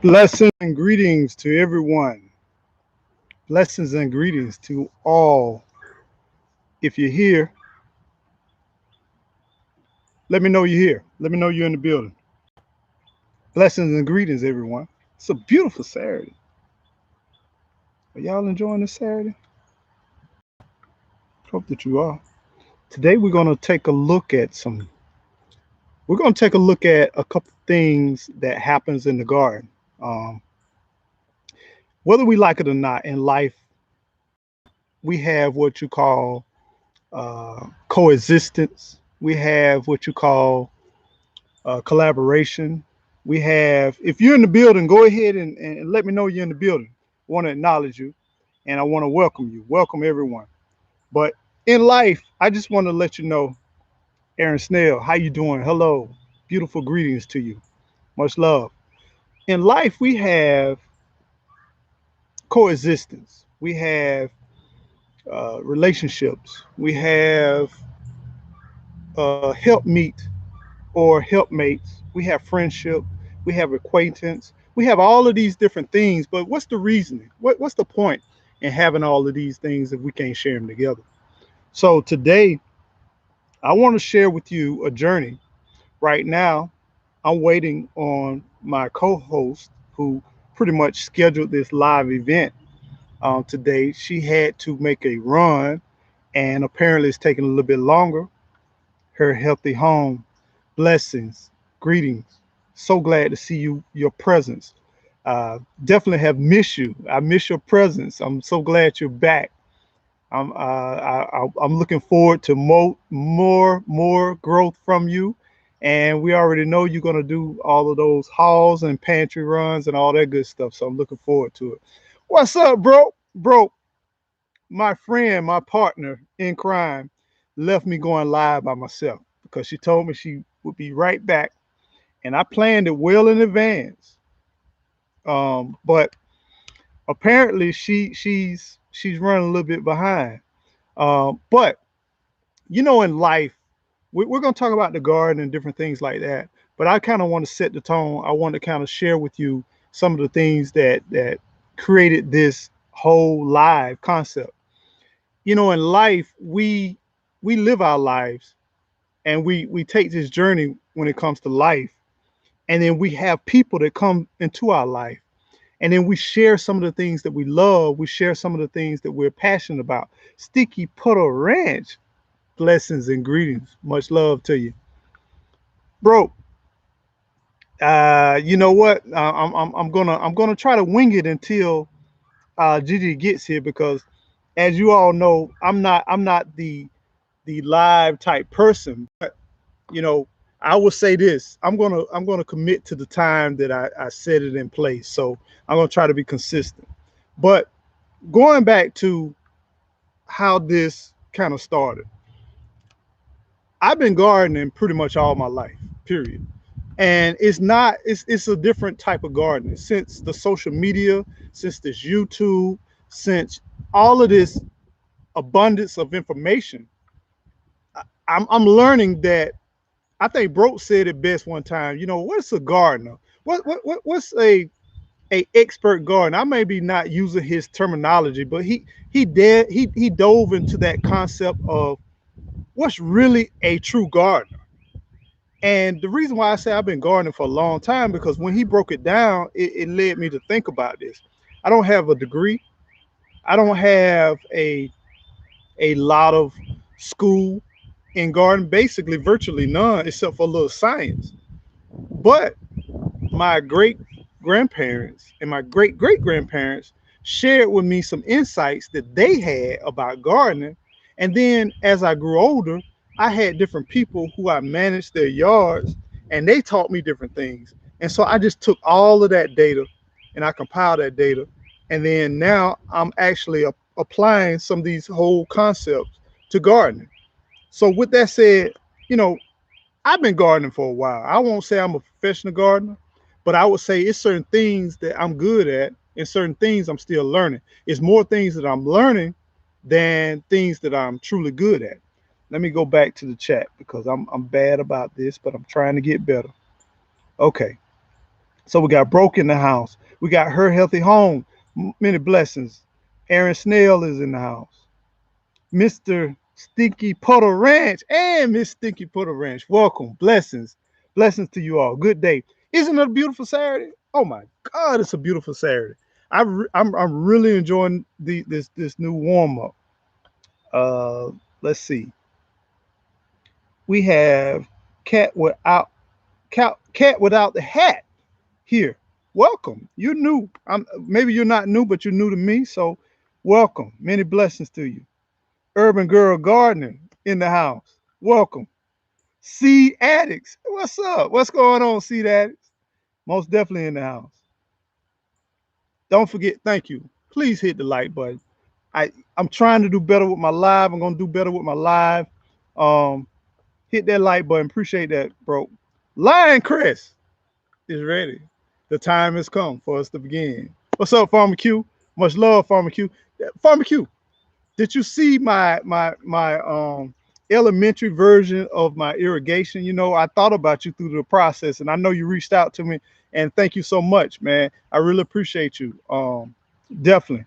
Blessings and greetings to everyone. Blessings and greetings to all. If you're here, let me know you're here. Let me know you're in the building. Blessings and greetings, everyone. It's a beautiful Saturday. Are y'all enjoying this Saturday? Hope that you are. Today we're gonna take a look at a couple things that happens in the garden. Um, Whether we like it or not, in life, we have what you call coexistence. We have what you call collaboration. We have, if you're in the building, go ahead and let me know you're in the building. I want to acknowledge you and I want to welcome you. Welcome everyone. But in life, I just want to let you know, Aaron Snell, how you doing? Hello. Beautiful greetings to you. Much love. In life, we have coexistence. We have relationships. We have helpmeet or helpmates. We have friendship. We have acquaintance. We have all of these different things. But what's the reasoning? What's the point in having all of these things if we can't share them together? So today, I want to share with you a journey. Right now, I'm waiting on my co-host who pretty much scheduled this live event today. She had to make a run, and apparently it's taking a little bit longer. Her healthy home. Blessings, greetings. So glad to see you, your presence. Definitely have missed you. I miss your presence. I'm so glad you're back. I'm looking forward to more growth from you. And we already know you're gonna do all of those hauls and pantry runs and all that good stuff. So I'm looking forward to it. What's up, bro? Bro, my friend, my partner in crime, left me going live by myself because she told me she would be right back, and I planned it well in advance. But apparently she's running a little bit behind. But in life, we're going to talk about the garden and different things like that. But I kind of want to set the tone. I want to kind of share with you some of the things that created this whole live concept. In life, we live our lives, and we take this journey when it comes to life, and then we have people that come into our life, and then we share some of the things that we love. We share some of the things that we're passionate about. Sticky Puddle Ranch, blessings and greetings. Much love to you, bro. You know what? I'm gonna try to wing it until Gigi gets here, because, as you all know, I'm not the live type person. But you know, I will say this: I'm gonna commit to the time that I set it in place. So I'm gonna try to be consistent. But going back to how this kind of started, I've been gardening pretty much all my life. Period. And it's a different type of gardening since the social media, since this YouTube, since all of this abundance of information. I'm learning that, I think Broke said it best one time. What's a gardener? What's a expert gardener? I may be not using his terminology, but he dove into that concept of what's really a true gardener. And the reason why I say I've been gardening for a long time, because when he broke it down, it led me to think about this. I don't have a degree. I don't have a lot of school in garden, basically virtually none, except for a little science. But my great grandparents and my great great grandparents shared with me some insights that they had about gardening. And then as I grew older, I had different people who I managed their yards, and they taught me different things. And so I just took all of that data and I compiled that data. And then now I'm actually applying some of these whole concepts to gardening. So, with that said, you know, I've been gardening for a while. I won't say I'm a professional gardener, but I would say it's certain things that I'm good at and certain things I'm still learning. It's more things that I'm learning than things that I'm truly good at. Let me go back to the chat because I'm bad about this, but I'm trying to get better. Okay. So we got Broke in the house. We got Her Healthy Home. Many blessings. Aaron Snell is in the house. Mr. Stinky Puddle Ranch and Miss Stinky Puddle Ranch. Welcome. Blessings. Blessings to you all. Good day. Isn't it a beautiful Saturday? Oh my God, it's a beautiful Saturday. I'm really enjoying this new warm up. Uh, let's see. We have cat without cat without the hat here. Welcome. You're new. I'm maybe you're not new, but you're new to me. So welcome. Many blessings to you. Urban Girl Gardening in the house. Welcome. Seed Addicts. What's up? What's going on, Seed Addicts? Most definitely in the house. Don't forget, thank you. Please hit the like button. I'm trying to do better with my live. I'm gonna do better with my live. Um, hit that like button. Appreciate that, bro. Lion Chris is ready. The time has come for us to begin. What's up, Farmer Q? Much love, Farmer Q. Farmer Q, did you see my elementary version of my irrigation? You know, I thought about you through the process, and I know you reached out to me, and thank you so much, man. I really appreciate you. Definitely.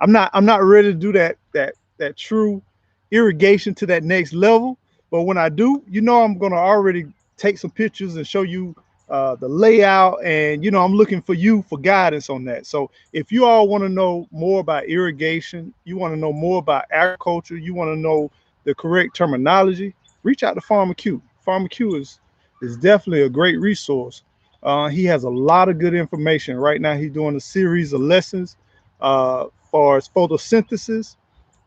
I'm not ready to do that true irrigation to that next level, but when I do, you know, I'm gonna already take some pictures and show you the layout, and you know, I'm looking for you for guidance on that. So if you all want to know more about irrigation, you want to know more about agriculture, you want to know the correct terminology, reach out to Farmer Q. Farmer Q is definitely a great resource. He has a lot of good information. Right now, he's doing a series of lessons far as photosynthesis,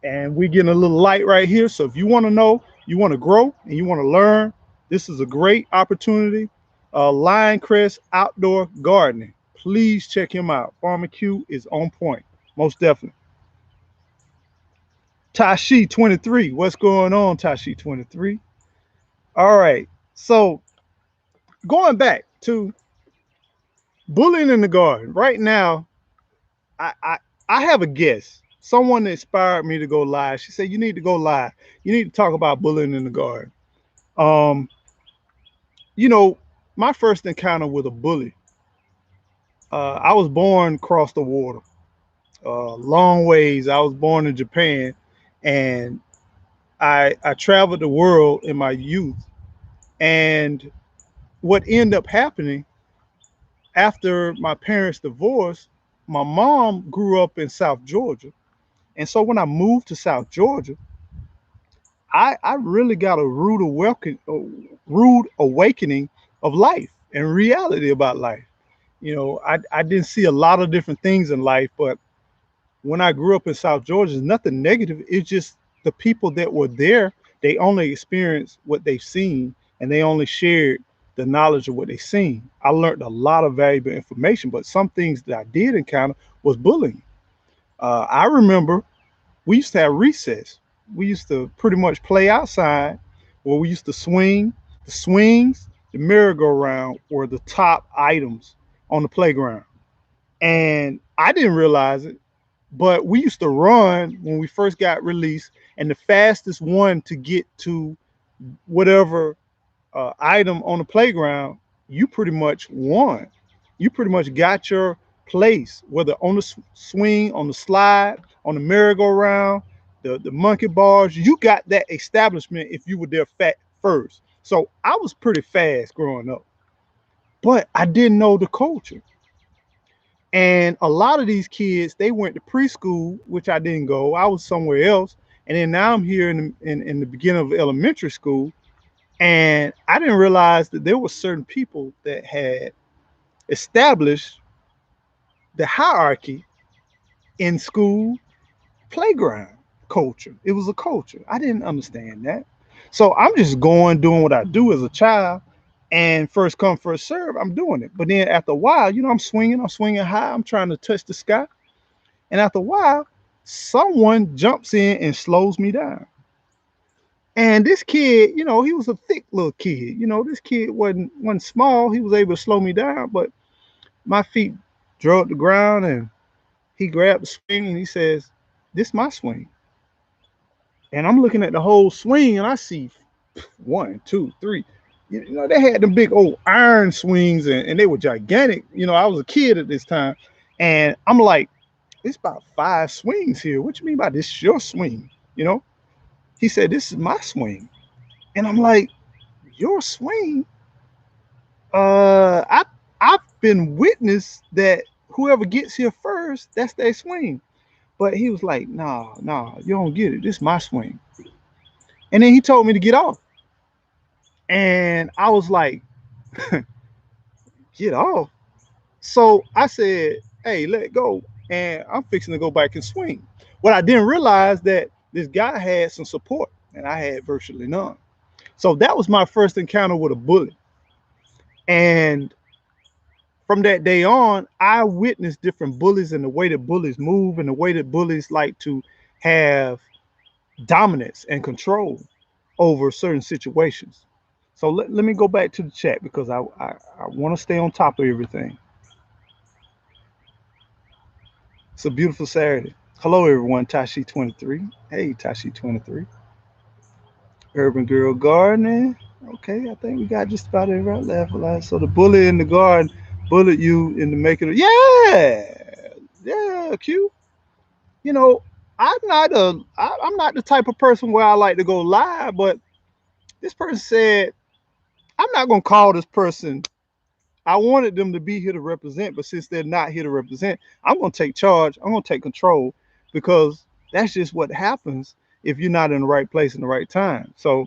and we're getting a little light right here. So if you want to know, you want to grow, and you want to learn, this is a great opportunity. Lioncrest Outdoor Gardening. Please check him out. Farmer Q is on point, most definitely. Tashi 23, what's going on, Tashi 23? All right, so going back to bullying in the garden. Right now, I I, I have a guest. Someone inspired me to go live. She said, "You need to go live. You need to talk about bullying in the garden." Um, you know, my first encounter with a bully. I was born across the water, long ways. I was born in Japan, and I traveled the world in my youth. And what ended up happening after my parents divorced, my mom grew up in South Georgia, and so when I moved to South Georgia, I really got a rude awakening of life and reality about life. You know, I didn't see a lot of different things in life, but when I grew up in South Georgia, it's nothing negative. It's just the people that were there, they only experienced what they've seen, and they only shared the knowledge of what they've seen. I learned a lot of valuable information, but some things that I did encounter was bullying. I remember we used to have recess. We used to pretty much play outside, where we used to swing. The swings, the merry-go-round were the top items on the playground. And I didn't realize it, but we used to run when we first got released, and the fastest one to get to whatever item on the playground, you pretty much won. You pretty much got your place, whether on the swing, on the slide, on the merry-go-round, the monkey bars. You got that establishment if you were there fat first. So I was pretty fast growing up, but I didn't know the culture. And a lot of these kids, they went to preschool, which I didn't go. I was somewhere else. And then now I'm here in the beginning of elementary school. And I didn't realize that there were certain people that had established the hierarchy in school playground culture. It was a culture. I didn't understand that. So I'm just going, doing what I do as a child. And first come, first serve, I'm doing it. But then after a while, you know, I'm swinging high, I'm trying to touch the sky. And after a while, someone jumps in and slows me down. And this kid, you know, he was a thick little kid. You know, this kid wasn't small. He was able to slow me down, but my feet drove the ground, and he grabbed the swing and he says, "This my swing." And I'm looking at the whole swing, and I see one, two, three. You know, they had them big old iron swings, and they were gigantic. You know, I was a kid at this time, and I'm like, it's about 5 swings here. What you mean by this? Your swing? You know? He said, this is my swing, and I'm like, your swing? I I've been witness that whoever gets here first, that's their swing. But he was like, nah, nah, you don't get it. This is my swing. And then he told me to get off. And I was like, get off. So I said, hey, let go. And I'm fixing to go back and swing. What I didn't realize that this guy had some support and I had virtually none. So that was my first encounter with a bully. And from that day on, I witnessed different bullies and the way that bullies move and the way that bullies like to have dominance and control over certain situations. So let me go back to the chat because I want to stay on top of everything. It's a beautiful Saturday. Hello, everyone. Tashi23. Hey, Tashi23. Urban Girl Gardening. Okay, I think we got just about it right left. So the bully in the garden bullied you into making it. Yeah, yeah, Q. You know, I'm not the type of person where I like to go live, but this person said I'm not gonna call this person. I wanted them to be here to represent, but since they're not here to represent, I'm gonna take charge. I'm gonna take control because that's just what happens if you're not in the right place in the right time. So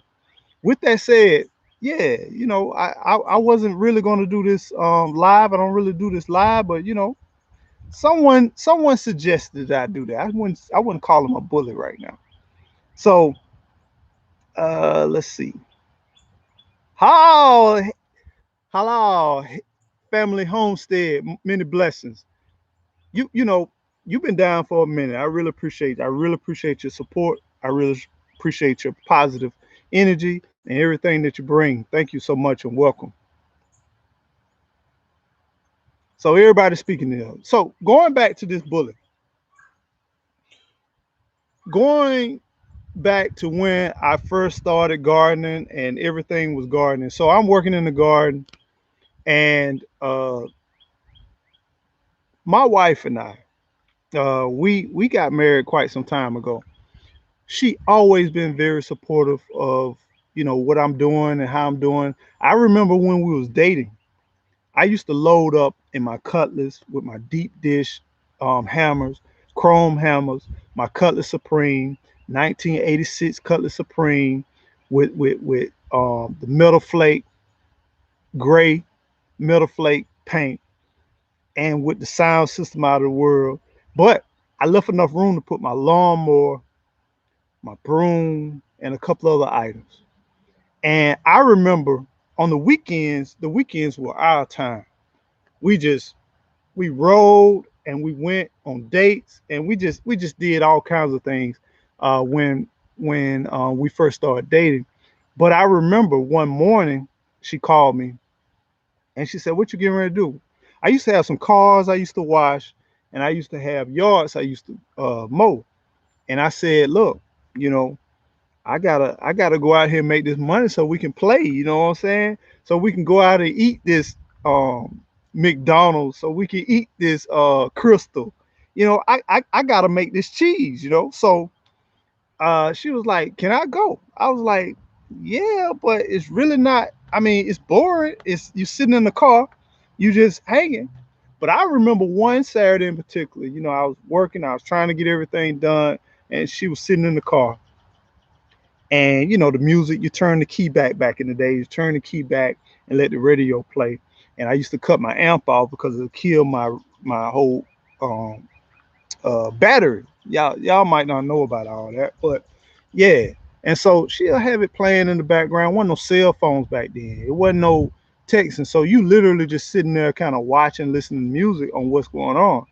with that said, yeah, you know, I wasn't really gonna do this live. I don't really do this live, but you know, someone suggested that I do that. I wouldn't call him a bully right now. So let's see. How hello family homestead, many blessings. You know, you've been down for a minute. I really appreciate your support. I really appreciate your positive energy and everything that you bring. Thank you so much and welcome. So everybody speaking there. So going back to this bullet, going back to when I first started gardening and everything was gardening. So I'm working in the garden, and my wife and I, we got married quite some time ago. She always been very supportive of what I'm doing and how I'm doing. I remember when we was dating, I used to load up in my Cutlass with my deep dish hammers, chrome hammers, my Cutlass Supreme, 1986 Cutlass Supreme, with the metal flake gray metal flake paint, and with the sound system out of the world. But I left enough room to put my lawnmower, my broom, and a couple other items. And I remember on the weekends were our time. We just we rode and we went on dates and we just did all kinds of things when we first started dating. But I remember one morning she called me and she said, "What you getting ready to do?" I used to have some cars I used to wash, and I used to have yards I used to mow. And I said, "Look, you know, I gotta go out here and make this money so we can play, you know what I'm saying? So we can go out and eat this McDonald's, so we can eat this crystal. I gotta make this cheese, you know." So she was like, "Can I go?" I was like, "Yeah, but it's really not. I mean, it's boring. It's you sitting in the car, you just hanging." But I remember one Saturday in particular, I was working, I was trying to get everything done, and she was sitting in the car. And the music, you turn the key back in the day, you turn the key back and let the radio play. And I used to cut my amp off because it would kill my whole um battery. Y'all might not know about all that, but yeah. And so she'll have it playing in the background. Wasn't no cell phones back then. It wasn't no texting. So you literally just sitting there kind of watching, listening to music on what's going on.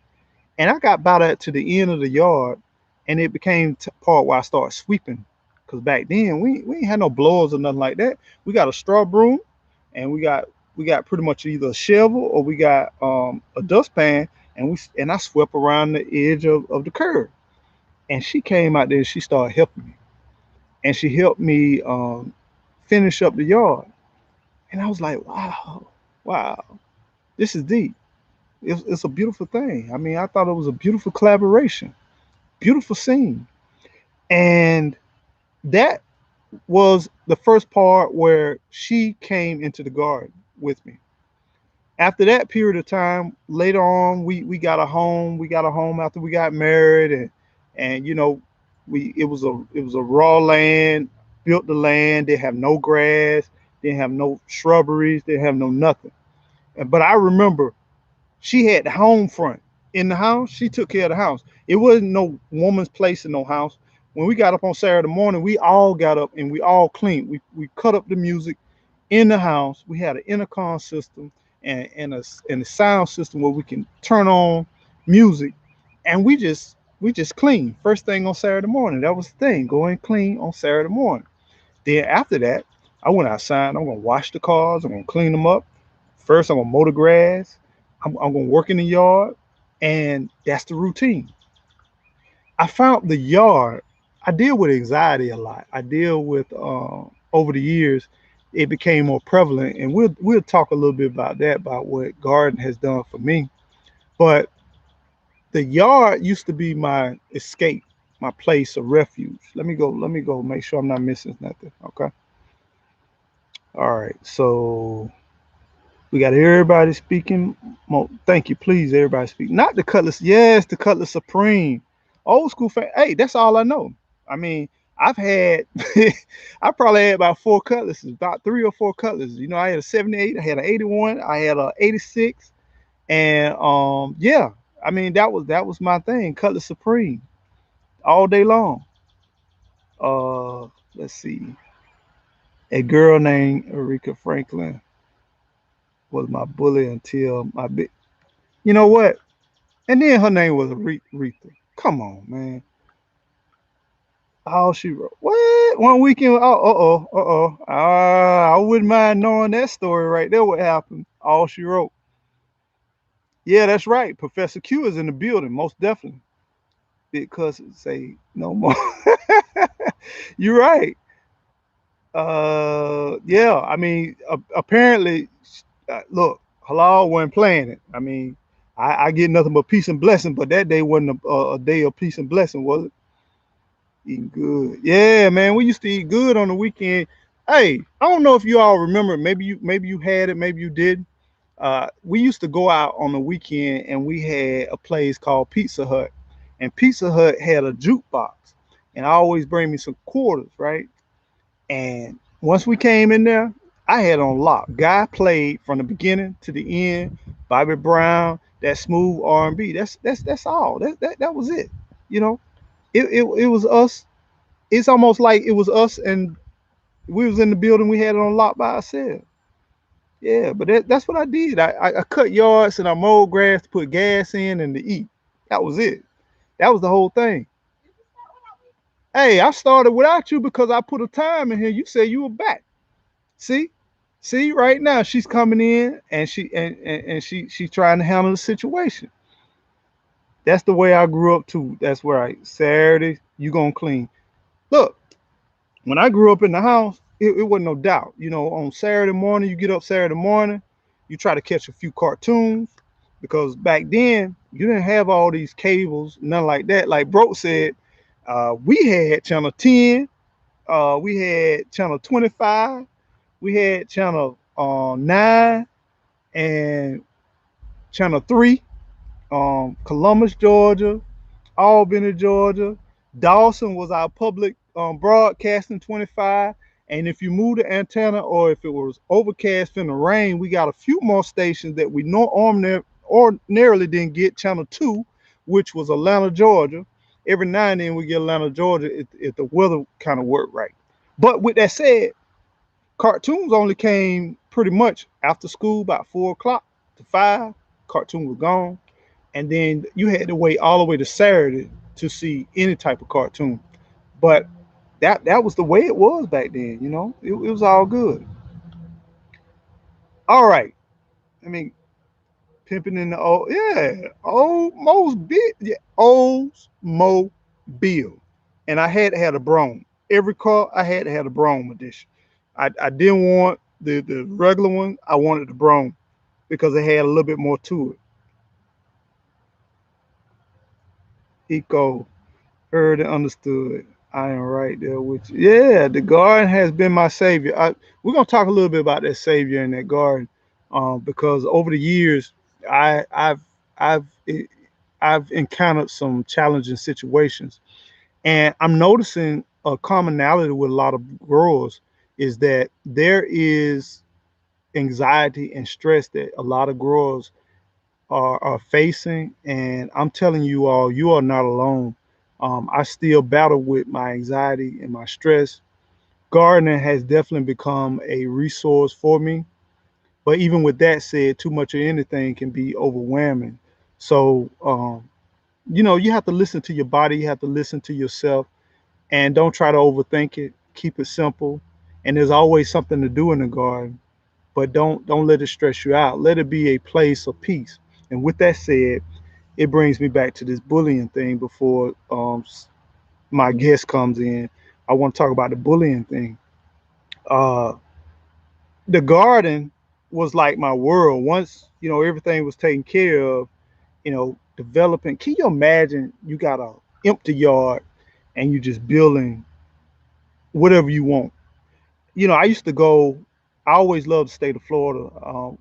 And I got about that to the end of the yard, and it became part where I started sweeping. Cause back then we ain't had no blowers or nothing like that. We got a straw broom, and we got pretty much either a shovel or we got a dustpan, and I swept around the edge of the curb. And she came out there and she started helping me, and she helped me finish up the yard. And I was like, wow, wow, this is deep. It's a beautiful thing. I mean, I thought it was a beautiful collaboration, beautiful scene. And that was the first part where she came into the garden with me. After that period of time, later on, we got a home. We got a home after we got married, and you know, we it was a raw land, built the land. They have no grass, didn't have no shrubberies, didn't have no nothing. But I remember she had the home front in the house. She took care of the house. It wasn't no woman's place in no house. When we got up on Saturday morning, we all got up and we all cleaned. We cut up the music in the house. We had an intercom system and a sound system where we can turn on music, and we just clean first thing on Saturday morning. That was the thing. Go and clean on Saturday morning. Then after that, I went outside. I'm gonna wash the cars. I'm gonna clean them up. First, I'm gonna mow the grass. I'm gonna work in the yard, and that's the routine. I found the yard. I deal with anxiety a lot. I deal with over the years, it became more prevalent, and we'll talk a little bit about that, about what garden has done for me. But the yard used to be my escape, my place of refuge. Let me go. Let me go. Make sure I'm not missing nothing. Okay. All right. So we got everybody speaking. Thank you. Please, everybody speak. Not the Cutlass. Yes, the Cutlass Supreme. Old school fan. Hey, that's all I know. I mean, I've had, I probably had about four Cutlasses, about three or four Cutlasses. You know, I had a 78, I had an 81, I had a 86. And yeah, I mean, that was my thing. Cutlass Supreme all day long. Let's see. A girl named Erika Franklin was my bully until my big. You know what? And then her name was Aretha. Come on, man. All she wrote. What? One weekend. Oh, I wouldn't mind knowing that story right there. What happened? All she wrote. Yeah, that's right. Professor Q is in the building, most definitely. Big cousin say no more. You're right. Yeah. I mean, apparently, look, Halal wasn't playing it. I mean, I get nothing but peace and blessing, but that day wasn't a day of peace and blessing, was it? Eating good. Yeah, man. We used to eat good on the weekend. Hey, I don't know if you all remember. Maybe you had it, maybe you did. We used to go out on the weekend and we had a place called Pizza Hut. And Pizza Hut had a jukebox. And I always bring me some quarters, right? And once we came in there, I had on lock. Guy played from the beginning to the end. Bobby Brown, that smooth R&B. That's all. That was it. You know, it was us. It's almost like it was us and we was in the building. We had it on lock by ourselves. Yeah, but that's what I did. I cut yards and I mowed grass to put gas in and to eat. That was it. That was the whole thing. Hey, I started without you because I put a time in here. You said you were back. See, see, right now she's coming in and she's trying to handle the situation. That's the way I grew up too. That's where I Saturday you gonna clean. Look, when I grew up in the house, it wasn't no doubt. You know, on Saturday morning, you get up Saturday morning, you try to catch a few cartoons because back then you didn't have all these cables, nothing like that. Like Broke said, we had channel 10, we had channel 25, we had channel 9 and channel 3, Columbus, Georgia, Albany, Georgia. Dawson was our public broadcasting 25. And if you move the antenna or if it was overcast in the rain, we got a few more stations that we ordinarily didn't get. Channel 2, which was Atlanta, Georgia. Every now and then we get Atlanta, Georgia if the weather kind of worked right. But with that said, cartoons only came pretty much after school, about 4 o'clock to 5. Cartoon was gone, and then you had to wait all the way to Saturday to see any type of cartoon. But that was the way it was back then. You know, it was all good. All right, I mean, pimping in the old, yeah, old most big, yeah, old mo bill, and I had to have a Brougham. Every car I had to have a Brougham edition. I didn't want the regular one, I wanted the Brougham because it had a little bit more to it. Eco, heard and understood. I am right there with you. Yeah, the garden has been my savior. We're gonna talk a little bit about that savior in that garden, because over the years, I, I've I've I've encountered some challenging situations, and I'm noticing a commonality with a lot of growers is that there is anxiety and stress that a lot of growers are facing. And I'm telling you all, you are not alone. I still battle with my anxiety and my stress. Gardening has definitely become a resource for me. But even with that said, too much of anything can be overwhelming. So, you have to listen to your body, you have to listen to yourself, and don't try to overthink it. Keep it simple. And there's always something to do in the garden, but don't let it stress you out. Let it be a place of peace. And with that said, it brings me back to this bullying thing before my guest comes in. I want to talk about the bullying thing. Uh, the garden was like my world. Once, everything was taken care of, developing. Can you imagine you got a empty yard and you just building whatever you want? I used to go, I always loved the state of Florida.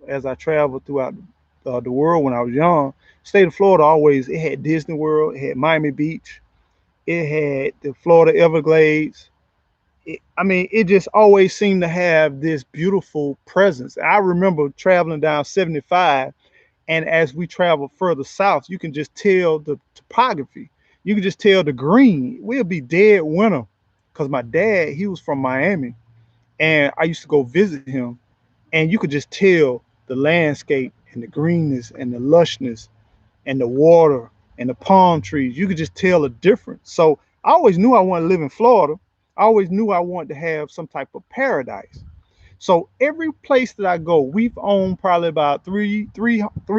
As I traveled throughout the world when I was young, state of Florida always, it had Disney World, it had Miami Beach, it had the Florida Everglades. It just always seemed to have this beautiful presence. I remember traveling down 75, and as we travel further south, you can just tell the topography. You can just tell the green. We'll be dead winter because my dad, he was from Miami, and I used to go visit him, and you could just tell the landscape and the greenness and the lushness and the water and the palm trees. You could just tell the difference. So I always knew I wanted to live in Florida. I always knew I wanted to have some type of paradise. So every place that I go, we've owned probably about three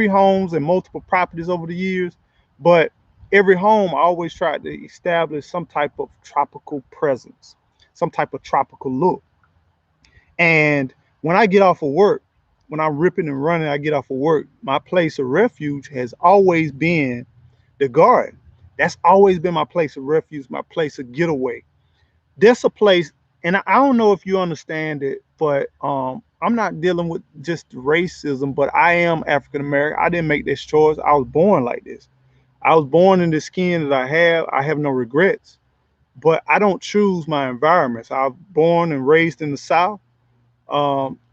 homes and multiple properties over the years. But every home, I always tried to establish some type of tropical presence, some type of tropical look. And when I get off of work, when I'm ripping and running, I get off of work, my place of refuge has always been the garden. That's always been my place of refuge, my place of getaway. That's a place, and I don't know if you understand it, but I'm not dealing with just racism, but I am African American. I didn't make this choice. I was born like this. I was born in the skin that I have. I have no regrets, but I don't choose my environments. I was born and raised in the South.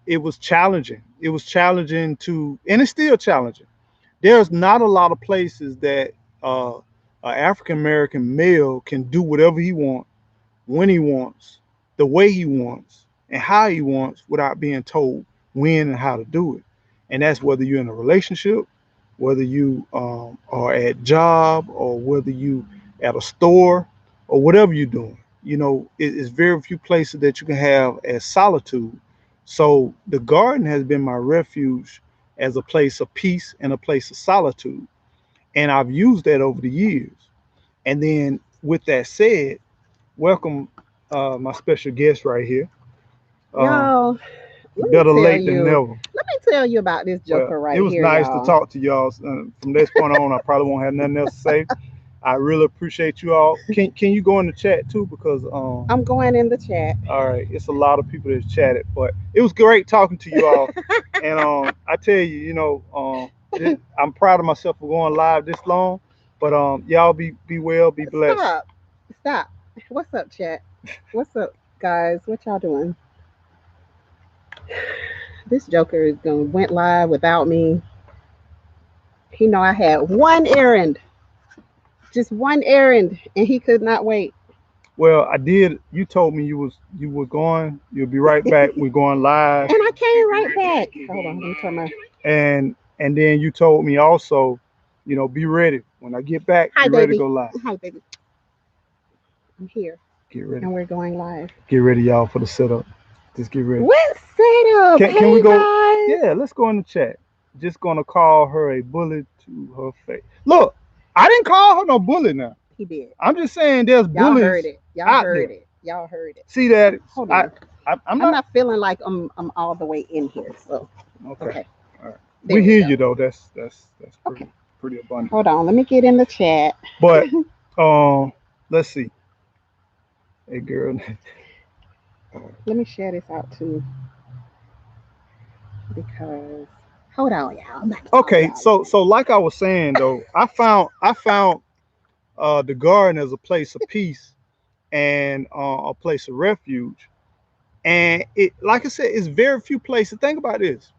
It was challenging. It was challenging and it's still challenging. There's not a lot of places that an African American male can do whatever he wants, when he wants, the way he wants, and how he wants without being told when and how to do it. And that's whether you're in a relationship, whether you are at job, or whether you at a store, or whatever you're doing. It's very few places that you can have as solitude. So the garden has been my refuge as a place of peace and a place of solitude. And I've used that over the years. And then with that said, welcome my special guest right here. Uh, Y'all, let me better tell late than you. never. Let me tell you about this Well, joker it right was here, nice to y'all. talk to y'all. From this point on, I probably won't have nothing else to say. I really appreciate you all. Can you go in the chat too? Because I'm going in the chat. all right, it's a lot of people that chatted, but it was great talking to you all. And I tell you, I'm proud of myself for going live this long. But y'all be well, be blessed. Stop. Stop. What's up, chat? What's up, guys? What y'all doing? This joker is gonna went live without me. He know I had one errand, just one errand, and he could not wait. Well, I did. You told me you were going. You'll be right back. We're going live, And I came right back. Hold on, let me turn my. and then you told me also, be ready when I get back. Hi, Be ready to baby. go live. Hi, baby. I'm here, Get ready. and we're going live. Get ready, y'all, for the setup. Just get ready. What setup? Can we Hey, go? guys. Yeah, let's go in the chat. Just gonna call her a bully to her face. Look, I didn't call her no bully now. He did. I'm just saying there's Y'all heard bullies it. Y'all out heard there. it. Y'all heard it. See that? Hold I on. I'm I'm not not feeling like I'm all the way in here. So okay. okay, All right. there We we hear go. you though. That's Okay, pretty abundant. hold on. Let me get in the chat. But let's see. Hey girl. Let me share this out too because hold on, y'all. I'm about to talk to Okay, y'all in a so minute. like I was saying though, I found the garden as a place of peace and a place of refuge. And it, like I said, it's very few places. Think about this.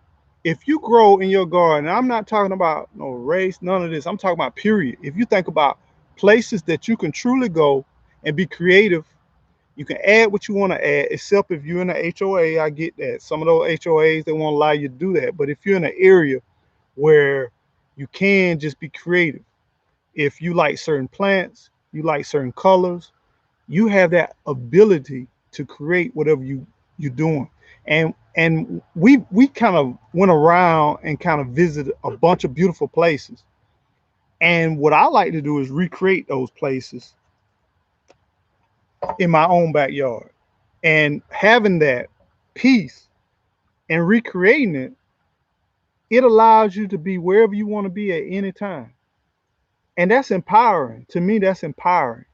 If you grow in your garden, and I'm not talking about no race, none of this. I'm talking about period. If you think about places that you can truly go and be creative, you can add what you want to add, except if you're in an HOA. I get that. Some of those HOAs, they won't allow you to do that. But if you're in an area where you can just be creative, if you like certain plants, you like certain colors, you have that ability to create whatever you're doing. And we kind of went around and kind of visited a bunch of beautiful places. And what I like to do is recreate those places in my own backyard. And having that peace and recreating it, it allows you to be wherever you want to be at any time. And that's empowering. To me, that's empowering.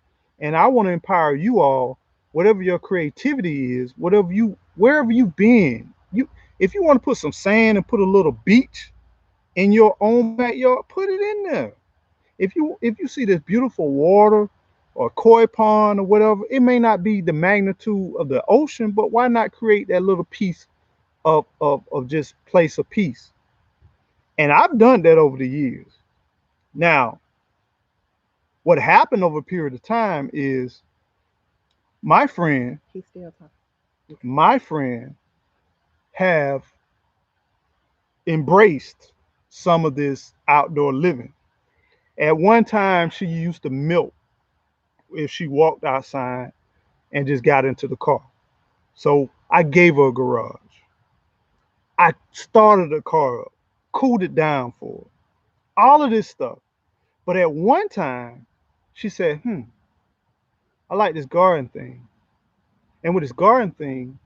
And I want to empower you all, whatever your creativity is, whatever you wherever you've been. You if you want to put some sand and put a little beach in your own backyard, put it in there. If you see this beautiful water or koi pond or whatever, it may not be the magnitude of the ocean, but why not create that little piece of just place of peace? And I've done that over the years. Now, what happened over a period of time is my friend, He's still talking. my friend have embraced some of this outdoor living. At one time, she used to milk if she walked outside and just got into the car. So I gave her a garage. I started the car up, cooled it down for her, all of this stuff. But at one time, she said, I like this garden thing. And with this garden thing,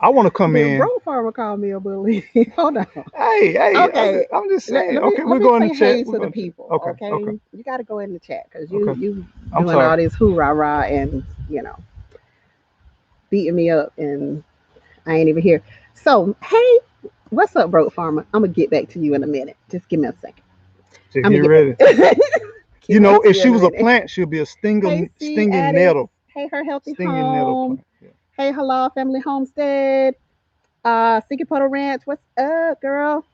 I want to come The in. bro farmer called me a bully. Hold on. Hey, Okay. I'm just saying. Let me Okay, let we're me going say to chat. hey We're to the going to chat. people. Okay, Okay, okay, you got to go in the chat because okay. you I'm doing sorry. all this hoorah rah and beating me up and I ain't even here. So hey, what's up, bro farmer? I'm gonna get back to you in a minute. Just give me a second. Just I'm get gonna get ready. back. You Get know, back to if you she in a was a minute. plant, she'll be a Hey, C stinging Addicts. nettle, Hey, her healthy stinging nettle home. plant. Yeah. Hey, hello, family homestead. Sticky Puddle Ranch. What's up, girl?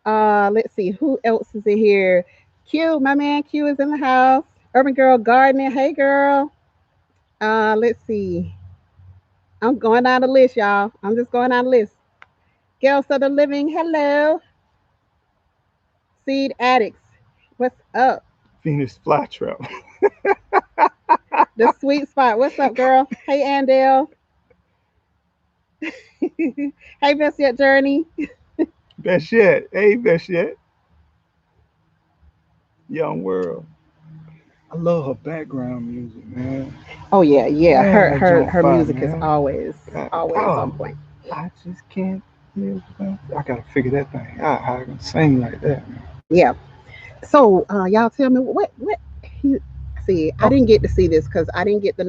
Let's see who else is in here. Q, my man Q is in the house. Urban Girl Gardening. Hey, girl. Let's see. I'm going down the list, y'all. I'm just going down the list. Girls of the Living. Hello. Seed Addicts. What's up? Venus flytrap. The Sweet Spot. What's up, girl? Hey, Andale. Hey, Miss Yet Journey. Best yet. Hey, best yet. Young world. I love her background music, man. Oh yeah, yeah. Man, Her that her jump her fire, music is man. God, always on oh, point. I just can't live without. I gotta figure that thing out. How I can sing like that, man. Yeah. So y'all tell me what he see. I Okay. didn't get to see this because I didn't get the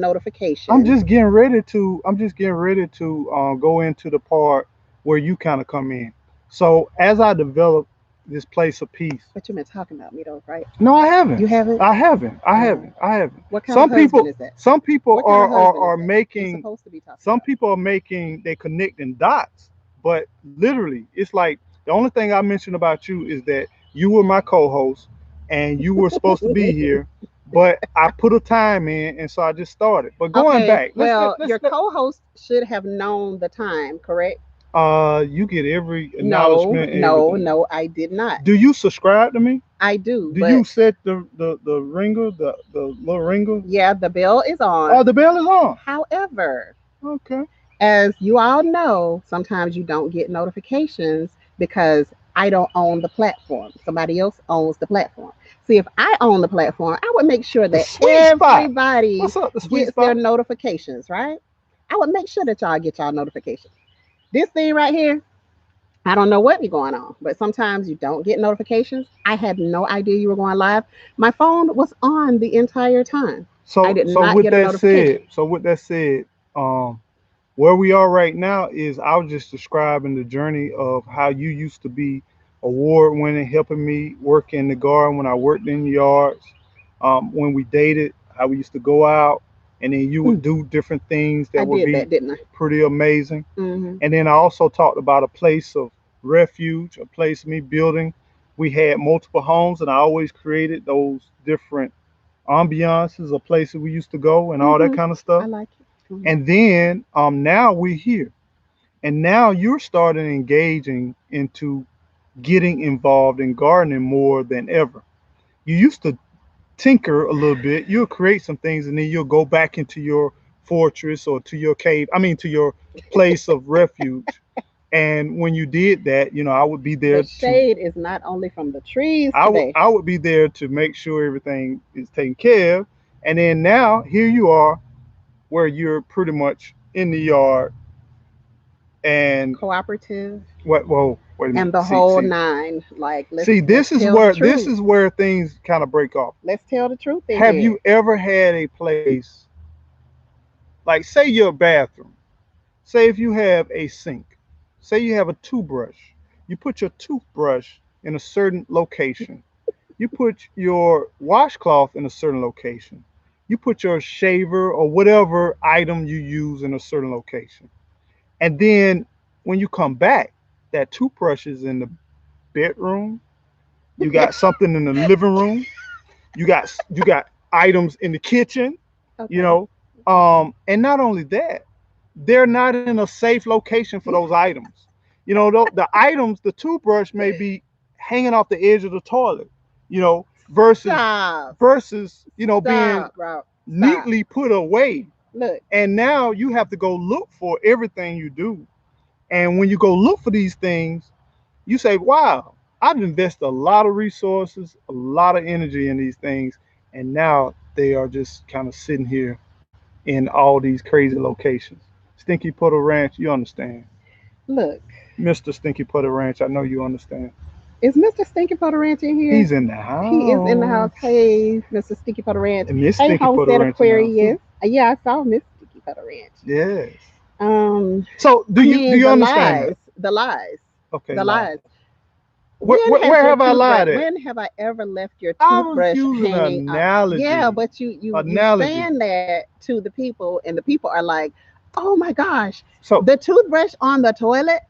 I'm notification. just getting ready to. I'm just getting ready to go into the part where you kind of come in. So as I develop this place of peace. But you've been talking about me though, right? No, I haven't. You haven't. I haven't. I Oh, haven't. I haven't. what kind of Some husband people. is that? Some people What kind of husband is are that? You're making. supposed to be talking Some about me. people are making. They connecting dots, but literally, it's like the only thing I mentioned about you is that you were my co-host, and you were supposed to be here, but I put a time in, and so I just started. But going Okay. back, Well, let's your co-host should have known the time, correct? you get every No, acknowledgement and no, everything. no. I did not. Do you subscribe to me? I do, Do but you set the ringer, the little ringer? yeah, the bell is Oh, on. the bell is on. However, Okay. as you all know, sometimes you don't get notifications because I don't own the platform. Somebody else owns the platform. See, if I own the platform, I would make sure The that sweet spot. everybody What's up, the sweet gets their spot? notifications, right? I would make sure that y'all get y'all notifications. This thing right here, I don't know what be going on, but sometimes you don't get notifications. I had no idea you were going live. My phone was on the entire time. I So did so not with get a that notification. said, um, where we are right now is I was just describing the journey of how you used to be award winning, helping me work in the garden when I worked in the yards. When we dated, how we used to go out, and then you Mm, would do different things I that would did be that, didn't I? pretty amazing. Hmm. And then I also talked about a place of refuge, a place of me building. We had multiple homes, and I always created those different ambiances of places we used to go and all that Hmm. kind of I stuff. like it. Hmm. And then now we're here, and now you're starting engaging into getting involved in gardening more than ever. You used to tinker a little bit. You'll create some things, and then you'll go back into your fortress or to your cave. I mean, to your place of refuge. And when you did that, I would be The there to shade is not only from the trees today. I would be there to make sure everything is taken care of. And then now here you are, where you're pretty much in the yard. And Cooperative what? Whoa, wait a and minute. the See, whole see, nine. Like see. let's tell the This truth. is where things kind of break off. Let's tell the truth in Have here. you ever had a place like, say, your bathroom? Say if you have a sink, say you have a toothbrush, you put your toothbrush in a certain location. You put your washcloth in a certain location. You put your shaver or whatever item you use in a certain location. And then when you come back, that toothbrush is in the bedroom. You got something in the living room. You got items in the kitchen, you Okay. know. And not only that, they're not in a safe location for those items. The items, the toothbrush may be hanging off the edge of the toilet, versus Stop. being Stop, bro. Stop. neatly put away. Look, And now you have to go look for everything you do. And when you go look for these things, you say, wow, I've invested a lot of resources, a lot of energy in these things, and now they are just kind of sitting here in all these crazy locations. Stinky Puddle Ranch, you understand. look. Mr. Stinky Puddle Ranch, I know you understand. Is Mr. Stinky Puddle Ranch in here? He's in the He is in the house. house. Hey, Mr. Stinky Puddle Ranch. And Miss Hey, Stinky Puddle Homestead Ranch in the house too. Aquarius. Yeah, I saw Miss Stinky Puddle Ranch. Yes. Um, So do I you mean you understand that? the lies, Okay, the lies. lies. Where, When where, has where your have I toothbrush? lied at? When have I ever left your I was toothbrush using an hanging up? Yeah, analogy. but you Analogy. saying that to the people, and the people are like, "Oh my gosh, So the toothbrush on the toilet."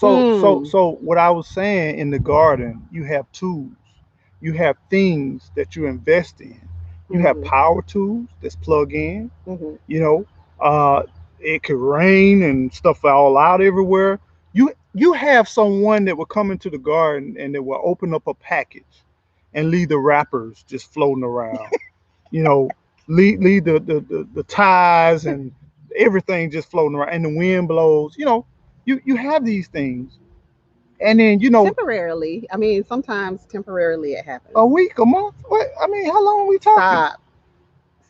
Mm. so what I was saying, in the garden, you have tools. You have things that you invest in. You have Mhm. power tools that's plug in. Mhm. You know, uh, it could rain and stuff all out everywhere. You have someone that will come into the garden and they will open up a package and leave the wrappers just floating around. You know, leave the ties and everything just floating around, and the wind blows. You have these things, and then Temporarily. I mean, sometimes temporarily it happens. a week, a month. What I mean, how long are we talking? Stop.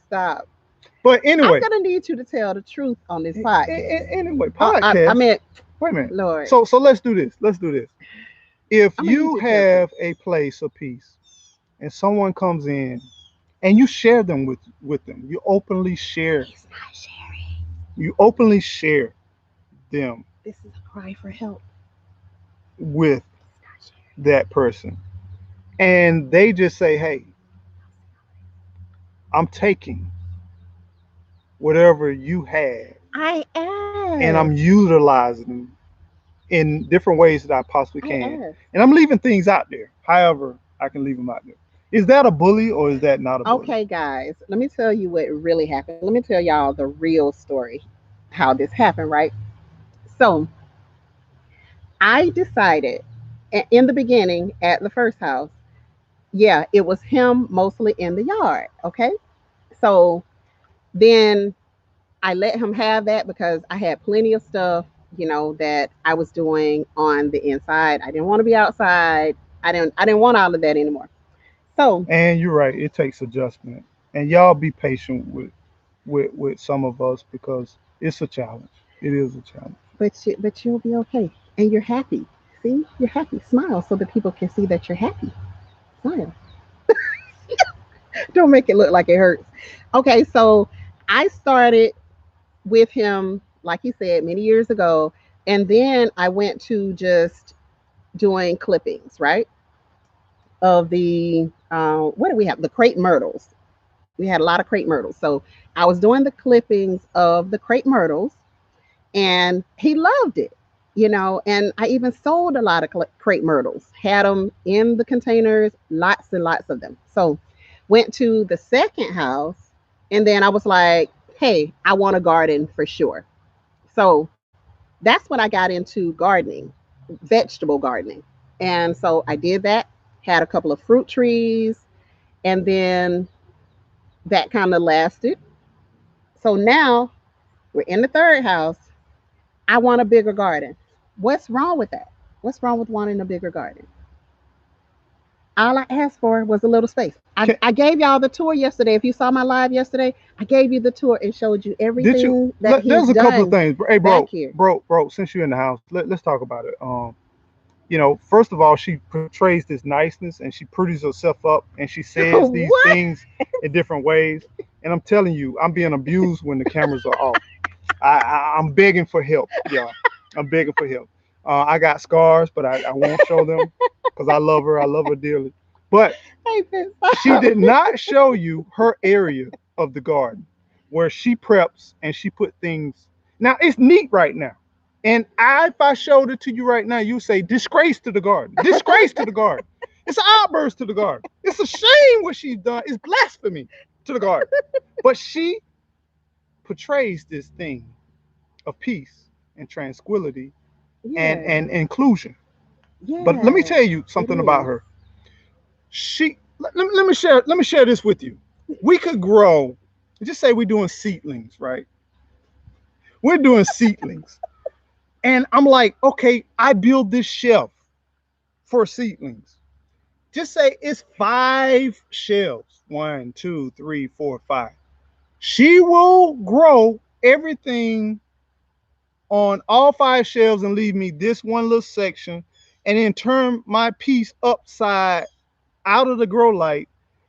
Stop. But I'm anyway, gonna need you to tell the truth on this podcast. anyway, I podcast. mean, Wait a minute. Lord, So let's do this. Let's do this. If I'm gonna need you you to tell the truth. have a place of peace, and someone comes in, and you share them with them, He's not sharing. you openly share them This is a cry for help. with He's not sharing. that person, and they just say, hey, I'm taking whatever you have, I and asked. I'm utilizing them in different ways that I possibly I can, asked. and I'm leaving things out there however I can leave them out there. Is that a bully, or is that not a bully? Okay, guys, let me tell you what really happened. Let me tell y'all the real story, how this happened, right? So I decided in the beginning at the first house, yeah, it was him mostly in the yard. Okay. So then I let him have that because I had plenty of stuff, that I was doing on the inside. I didn't want to be outside. I didn't want all of that anymore. So And you're right, it takes adjustment, and y'all be patient with some of us, because It's a challenge. It is a challenge. But you'll be okay, and you're happy. See, you're happy. Smile so that people can see that you're happy. Smile. Don't make it look like it hurts. Okay, so I started with him, like you said, many years ago, and then I went to just doing clippings, right? Of the what do we have? The crepe myrtles. We had a lot of crepe myrtles. So I was doing the clippings of the crepe myrtles, and he loved it, and I even sold a lot of crepe myrtles, had them in the containers, lots and lots of them. So went to the second house, and then I was like, hey, I want a garden for sure. So that's when I got into gardening, vegetable gardening. And so I did that, had a couple of fruit trees, and then that kind of lasted. So now we're in the third house. I want a bigger garden. What's wrong with that? What's wrong with wanting a bigger garden? All I asked for was a little space. Can, I gave y'all the tour yesterday. If you saw my live yesterday, I gave you the tour and showed you did you? everything that he's There's a couple of done things. Hey, back here. bro. Since you're in the house, let's talk about it. First of all, she portrays this niceness and she pretties herself up and she says these What? things in different ways. And I'm telling you, I'm being abused when the cameras are off. I'm begging for help, y'all. I'm begging for help. I got scars, but I won't show them because I love her. I love her dearly. But Hey, she did not show you her area of the garden where she preps and she put things. Now it's neat right now. And if I showed it to you right now, you say disgrace to the garden. Disgrace to the garden. It's an outburst to the garden. It's a shame what she's done. It's blasphemy to the garden. But she portrays this thing of peace and tranquility yeah, and inclusion. But let me yeah, tell you it something about is. her. Let me share this with you. We could grow, just say we're doing seedlings, right? We're doing seedlings. And I'm like, okay, I build this shelf for seedlings. Just say it's 5 shelves. 1, 2, 3, 4, 5. She will grow everything on all 5 shelves and leave me this one little section and then turn my piece upside out of the grow light.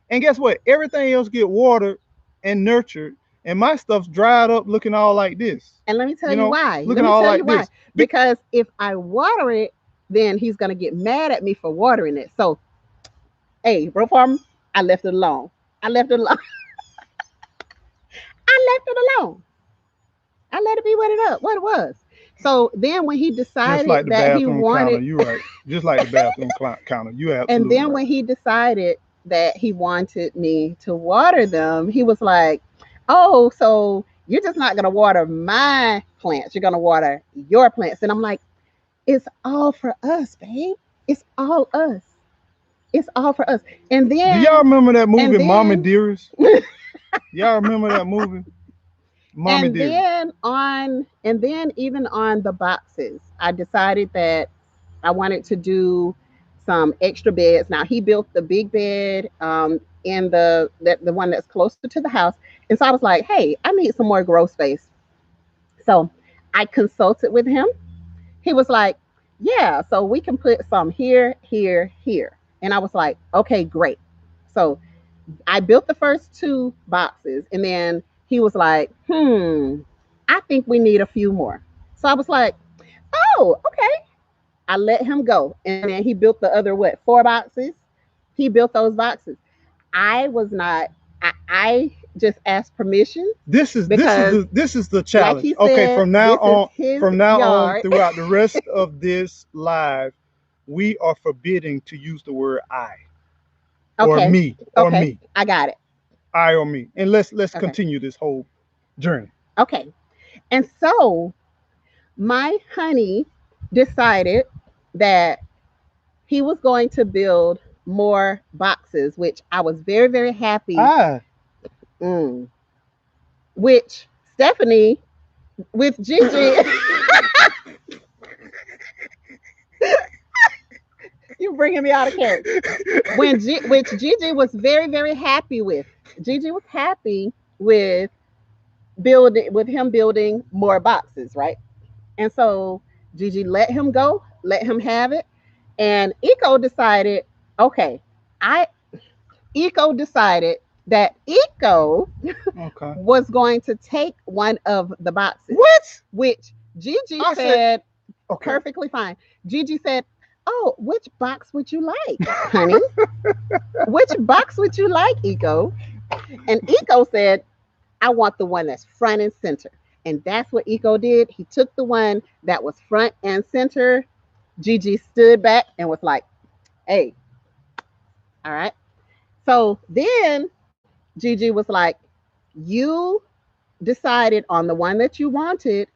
And guess what? Everything else get watered and nurtured, and my stuff's dried up looking all like this. And let me tell You you know, why. Let looking me all tell you like why. this. Because if I water it, then he's gonna get mad at me for watering it. So, hey, bro farm, I left it alone. I left it alone. I left it alone. I let it be what it was. So then when he Just like decided the that he bathroom counter, wanted, you right. Just like the bathroom counter, you and absolutely then right. when he decided that he wanted me to water them, he was like, "Oh, so you're just not gonna water my plants? You're gonna water your plants?" And I'm like, "It's all for us, babe. It's all us. It's all for us." And Do y'all then, remember that and movie, Mama then, Dearest? Y'all remember that movie, Mommy Dearest? and then even on the boxes, I decided that I wanted to do some extra beds. Now he built the big bed in the one that's closer to the house, and so I was like, "Hey, I need some more grow space." So I consulted with him. He was like, "Yeah, so we can put some here, here, here." And I was like, "Okay, great." So I built the first two boxes, and then he was like, I think we need a few more." So I was like, "Oh, okay." I let him go. And then he built the other, what, 4 boxes? He built those boxes. I was not, I just asked permission because, This is the like challenge. he Okay, said, this is his from now on yard. throughout the rest of this live, we are forbidding to use the word I or Okay. me or Okay. me. I got it. I or me. And let's Okay. continue this whole journey. Okay. And so my honey decided that he was going to build more boxes, which I was very, very happy. I Mm. Which Stephanie with Gigi, you bringing me out of character. Which Gigi was very, very happy with. Gigi was happy with building more boxes, right? And so Gigi let him go, let him have it. And okay, I Eco decided that Eco Okay. was going to take one of the boxes, What? which Gigi I said, said okay. perfectly fine. Gigi said, "Oh, which box would you like, honey? Which box would you like, Eco?" And Eco said, "I want the one that's front and center." And that's what Eco did. He took the one that was front and center. Gigi stood back and was like, "Hey, all right." So then Gigi was like, "You decided on the one that you wanted.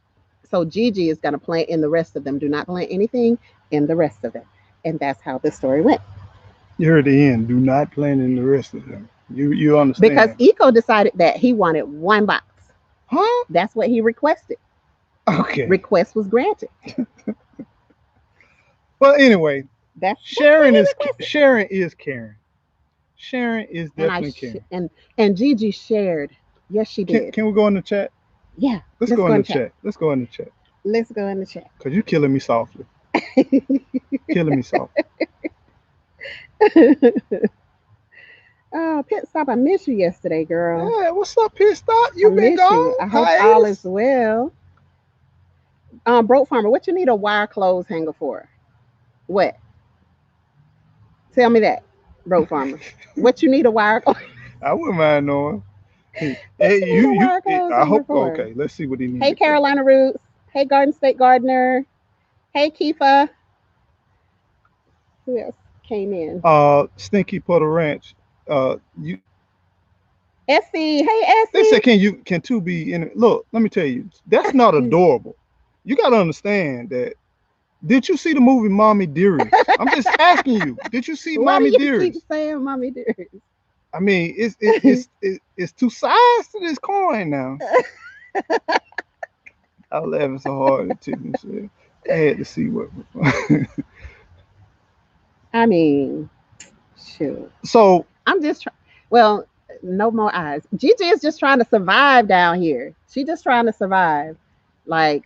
So Gigi is going to plant in the rest of them. Do not plant anything in the rest of them." And that's how the story went. You heard the end. Do not plan in the rest of them. You Because understand? Eco decided that he wanted one box. Huh? That's what he requested. Okay. Request was granted. Well, anyway, That's what he requested. Sharon is caring. Sharon is And definitely caring. and Gigi shared. Yes, she did. Can we go in the chat? Yeah. Let's Let's go go in in the the chat. chat. Let's go in the chat. Let's go in the chat. Cause you killing me softly. Killing me softly. Oh, Pit Stop, I missed you yesterday, girl. Yeah, what's up, pissed off? I You been miss you. gone? I hope all is Hiatus? well. Broke Farmer, what you need a wire clothes hanger for? What? Tell me that, Broke Farmer. What you need a wire? I wouldn't mind knowing. Hey, What you need a wire hey, clothes I hanger hope. for? Okay, let's see what he needs Hey, it for. Carolina Roots. Hey, Garden State Gardener. Hey, Kifa. Who else came in? Stinky Puddle Ranch. You. Essie. Hey, They said, Essie. can two be in it? Look, let me tell you, that's not adorable. You gotta understand that. Did you see the movie Mommy Dearest? I'm just asking you. Did you see Why do Mommy you keep Dearest? saying Mommy Dearest? I mean, it's two sides to this coin now. I was laughing so hard at Tiffany said. I had to see what. I mean, shoot. So I'm just trying. Well, no more eyes. Gigi is just trying to survive down here. She just trying to survive. Like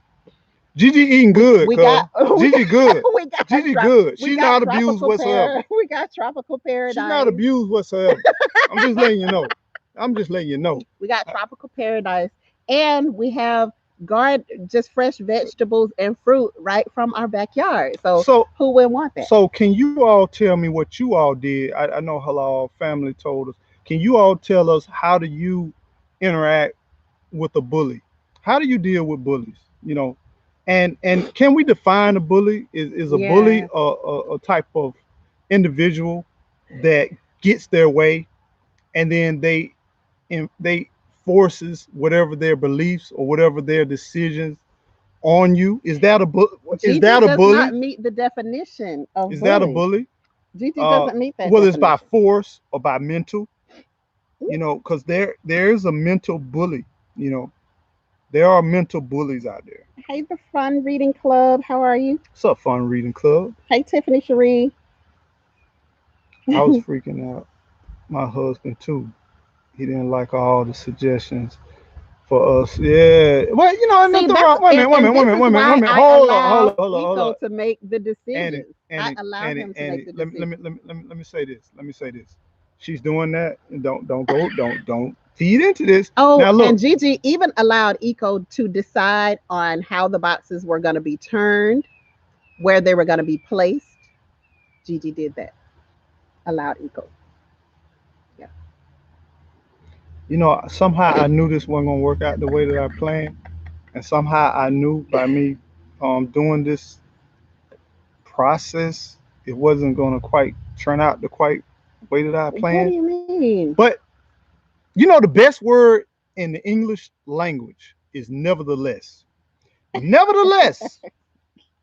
Gigi eating we good, we cuz. got we Gigi good. we got Gigi good. we She got not abused tropical whatsoever. we got tropical She's not paradise. abused whatsoever. I'm just letting you know. I'm just letting you know. We got tropical paradise, and we have guard just fresh vegetables and fruit right from our backyard. So So who would want that? So can you all tell me what you all did? I know Halal family told us. Can you all tell us how do you interact with a bully? How do you deal with bullies? You know, and can we define a bully? Is a bully Yeah, a type of individual that gets their way and then they forces whatever their beliefs or whatever their decisions on you? Is Gigi that a does not bully? meet the definition of Is that a bully. bully? Gigi uh, doesn't meet that Whether it's by definition. force or by mental, because there is a mental bully. You know, there are mental bullies out there. Hey, the Fun Reading Club. How are you? What's up, Fun Reading Club? Hey, Tiffany Cherie. I was freaking out. My husband too. He didn't like all the suggestions for us. Yeah. Well, See, nothing that's wrong. Wait a minute. Wait a and minute. Wait a this minute. is Wait a minute. Wait a why minute. I Hold on. Hold allow on. Hold on. Hold Eco on. to make the Annie, decisions. I Annie, allow Annie, him to make Annie. the Let me decisions. let me say this. Let me say this. She's doing that, and don't feed into this. Oh, Now and look, Gigi even allowed Eco to decide on how the boxes were going to be turned, where they were going to be placed. Gigi did that. Allowed Eco. Yeah. somehow I knew this wasn't gonna work out the way that I planned, and somehow I knew by me doing this process, it wasn't gonna quite turn out the quite way that I What do planned. you mean? But the best word in the English language is nevertheless. Nevertheless,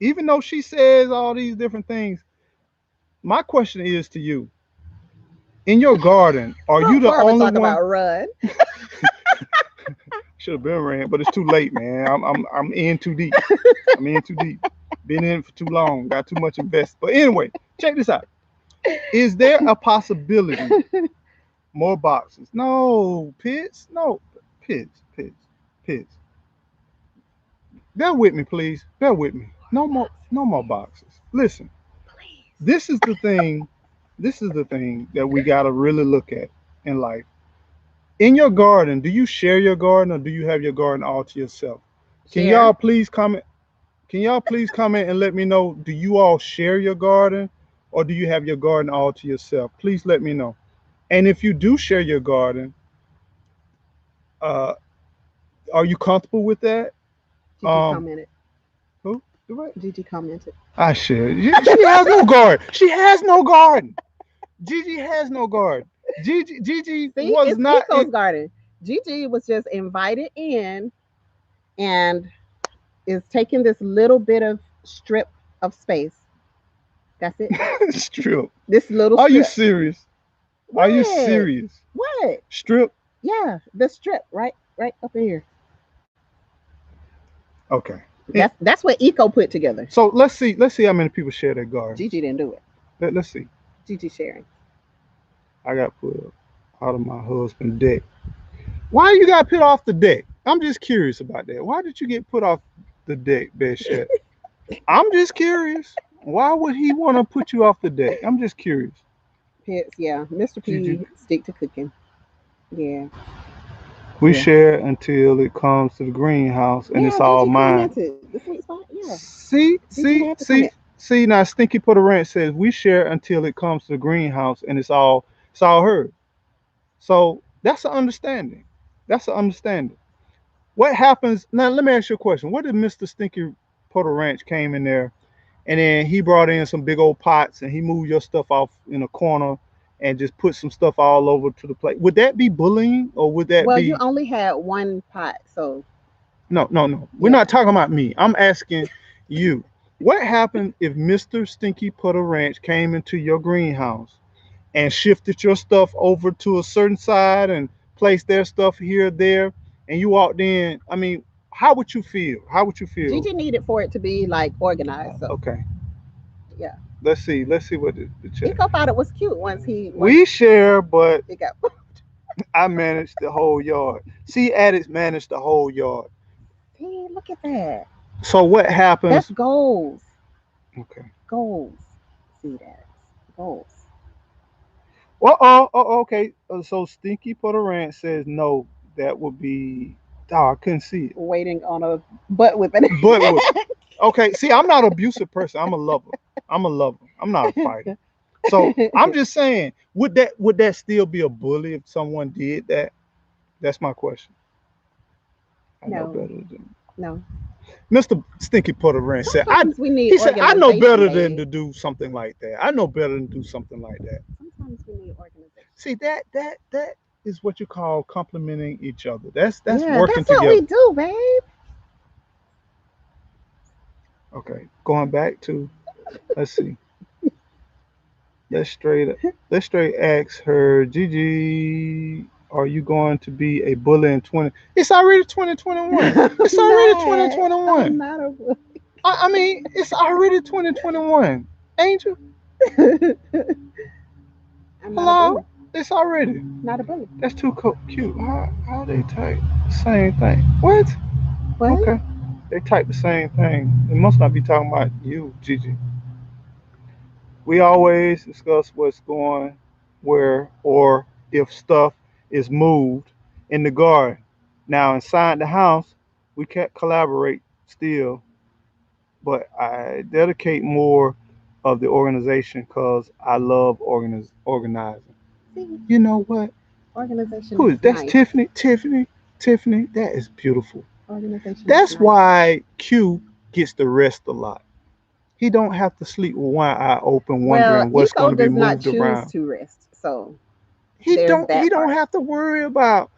even though she says all these different things, my question is to you: in your garden, are you Broke the Farmer only talk one? about run. Should have been ran, but it's too late, man. I'm in too deep. I'm in too deep. Been in for too long. Got too much invested. But anyway, check this out. Is there a possibility more boxes? No, Pitts. No, Pitts. Pitts. Pitts, bear with me, please. Bear with me. No more boxes. Listen, Please. this is the thing. This is the thing that we gotta really look at in life. In your garden, do you share your garden or do you have your garden all to yourself? Can Share. y'all please comment? Can y'all please comment and let me know? Do you all share your garden or do you have your garden all to yourself? Please let me know. And if you do share your garden, uh, are you comfortable with that? Gigi Um, commented. who? What? Gigi commented. I share. She has no garden. She has no garden. Gigi has no garden. Gigi See, was it's not. Eco's garden. Gigi was just invited in and is taking this little bit of strip of space. That's it. Strip. This little Are you strip. serious? Are you What? serious? What? Strip. Yeah, the strip right up in here. Okay. That's what Eco put together. So let's see how many people share their garden. Gigi didn't do it. Let's see. Gigi sharing. I got put out of my husband's deck. Why you got put off the deck? I'm just curious about that. Why did you get put off the deck, Beshad? I'm just curious. Why would he want to put you off the deck? I'm just curious. Pets, yeah. Mr. P Gigi, stick to cooking. Yeah. we Yeah. share until it comes to the greenhouse and it's Yeah, all Gigi mine. commented. The sweet spot. Yeah. See, Gigi see, had to see, comment. see. Now, Stinky Put a Ranch says we share until it comes to the greenhouse and it's all hers. So that's an understanding. That's an understanding. What happens now? Let me ask you a question. What if Mr. Stinky Put a Ranch came in there and then he brought in some big old pots and he moved your stuff off in a corner and just put some stuff all over to the plate? Would that be bullying or would that Well, you be only had one pot, so no, no, no? We're yeah. not talking about me. I'm asking you. What happened if Mr. Stinky Putter Ranch came into your greenhouse and shifted your stuff over to a certain side and placed their stuff here, there, and you walked in? I mean, how would you feel? How would you feel? Gigi needed for it to be like organized. So Okay, yeah. let's see. Let's see what the chat. Eco thought it was cute once We share, but it got I managed the whole yard. See, addicts manage the whole yard. see, look at that. So what That's happens? goals. Okay. Goals. See that. Goals. Okay. So Stinky Putter Ranch says no. That would be. Oh, I couldn't see it. Waiting on a butt whipping. But with okay, see, I'm not an abusive person. I'm a lover. I'm a lover. I'm not a fighter. So I'm just saying, would that still be a bully if someone did that? That's my question. I know No, better than no. Mr. Stinky Putter Ranch said. Sometimes we need He said I know organization, better than to babe. do something like that. I know better than to do something like that. Sometimes we need organization. See that is what you call complimenting each other. That's Yeah, working that's what we together. do, babe. Okay, going back to let's see. Let's straight let's straight ask her, Gigi, are you going to be a bully in 20? It's already 2021. I'm It's already not. I'm 2021. not a I mean, it's already 2021. Angel, I'm not a bully. hello? It's already. Not a bully. That's too cute. How they type same thing? What? What? Okay. They type the same thing. It must not be talking about you, Gigi. We always discuss what's going where or if stuff is moved in the garden. Now inside the house, we can't collaborate still, but I dedicate more of the organization because I love organizing. See, You know what? organization Who is is that's nice. Tiffany? Tiffany, that is beautiful. Organization is That's nice. why Q gets the rest a lot. He don't have to sleep with one eye open, Well, wondering what's Eco going to be does not moved choose around. to rest, so He there's don't. He that don't part. have to worry about.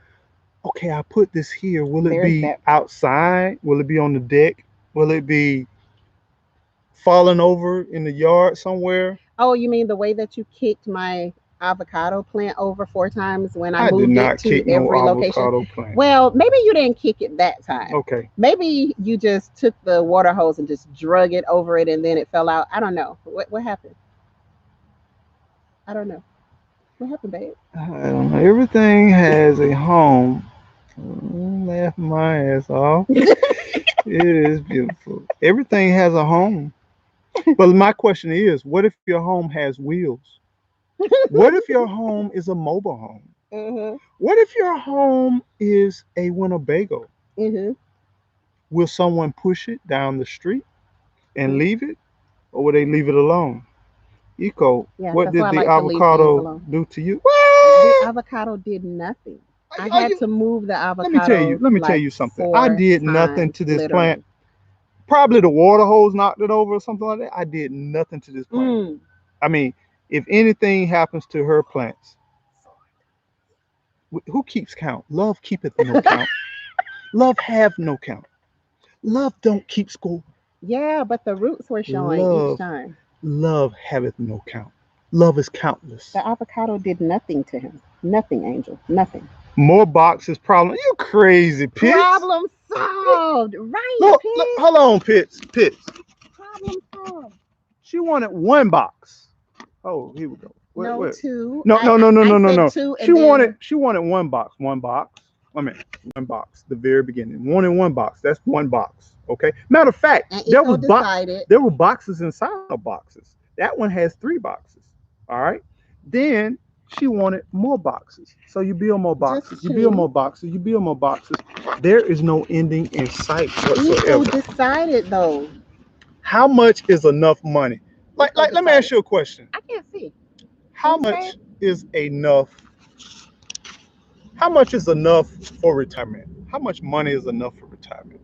Okay, I put this here. Will it There's be that part. outside? Will it be on the deck? Will it be falling over in the yard somewhere? Oh, you mean the way that you kicked my avocado plant over 4 times when I I did moved it not to kick no every location? avocado plant. Well, maybe you didn't kick it that time. Okay, Maybe you just took the water hose and just drug it over it and then it fell out. I don't know. What happened? I don't know. What happened, babe? I don't know. Everything has a home. Laugh my ass off. It is beautiful. Everything has a home. But my question is, what if your home has wheels? What if your home is a mobile home? Mhm. What if your home is a Winnebago? Mhm. Will someone push it down the street and Mm. leave it, or will they leave it alone? Eco, Yes, what that's why did I the like to leave things avocado alone. do to you? The What? avocado did nothing. I Are had you? to move the Let me tell you. avocado Let me tell like you something. I four did nothing times, to this plant. literally. Probably the water hose knocked it over or something like that. I did nothing to this plant. Mm. I mean, if anything happens to her plants, who keeps count? Love keepeth no count. Love have no count. Love don't keep score. Yeah, but the roots were showing each Love, time. love haveth no count. Love is countless. The avocado did nothing to him. Nothing, Angel. Nothing. More boxes, problem. You crazy, Pitts. Problem solved. Right, Look, Pitts. hold on, Pitts. Pitts. Problem solved. She wanted one box. Oh, here we go. Wait, No, wait. two. No, I, no, I no, no, I no, no, said no. two, She and wanted then she wanted one box. One box. I mean, one box. The very beginning. One in one box. That's one box. Okay. Matter of fact, and Eco decided. there were boxes inside of boxes. That one has three boxes. All right. Then she wanted more boxes. So you build more boxes. Just You build two. more boxes. You build more boxes. There is no ending in sight Eco whatsoever. decided though. How much is enough money? Eco Let me ask decided. you a question. I can't see. Can How you say it? much is enough? How much is enough for retirement? How much money is enough for retirement?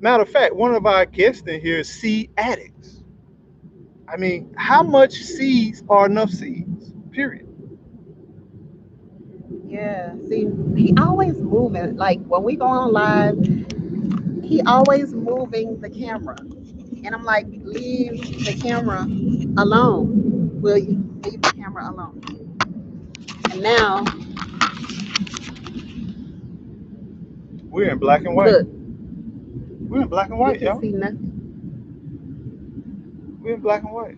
Matter of fact, one of our guests in here is seed addicts. I mean, how much seeds are enough seeds? Period. Yeah. See, he always moving. Like when we go on live, he always moving the camera. And I'm like, leave the camera alone. Will you leave the camera alone? And now, We're in black and white. look, We're in black and you white, can y'all. see nothing. We're in black and white.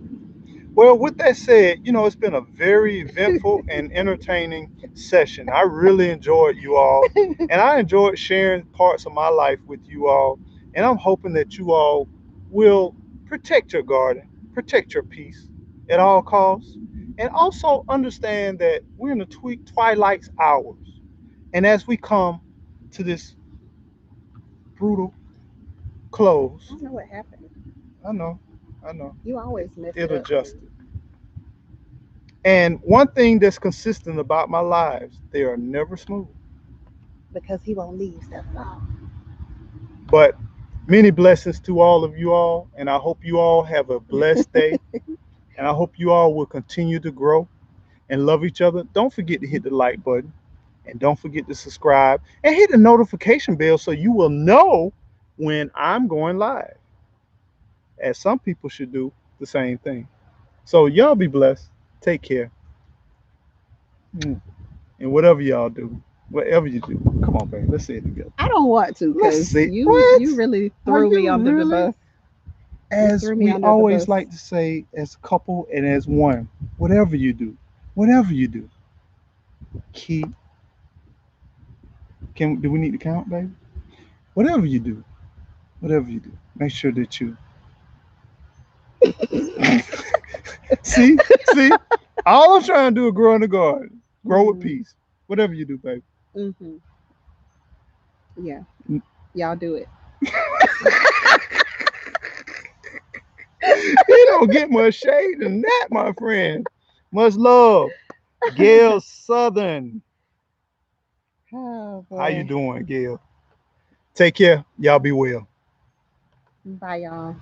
Well, with that said, it's been a very eventful and entertaining session. I really enjoyed you all, and I enjoyed sharing parts of my life with you all. And I'm hoping that you all will protect your garden, protect your peace at all costs, and also understand that we're in the twilight hours. And as we come to this brutal I close, don't know what happened. I know, I know, You always mess it it up too. adjusted. And one thing that's consistent about my lives, they are never smooth. Because he won't leave. That's all. But many blessings to all of you all. And I hope you all have a blessed day. And I hope you all will continue to grow and love each other. Don't forget to hit the like button. And don't forget to subscribe and hit the notification bell so you will know when I'm going live. As some people should do the same thing. So y'all be blessed. Take care. Mm. And whatever y'all do, whatever you do, come on, baby. Let's say it together. I don't want to Let's because see. you What? really Are threw me you under the really? bus. You As threw me we under the always bus. like to say, as a couple and as one, whatever you do, keep. Do we need to count, baby? Whatever you do, whatever you do, make sure that you see, see. All I'm trying to do is grow in the garden, grow with Mm-hmm. peace. Whatever you do, baby. Mm-hmm. Yeah. Y'all do it. You don't get much shade than that, my friend. Much love, Gail Southern. Oh How you boy. doing, Gail? Take care. Y'all be well. Bye y'all.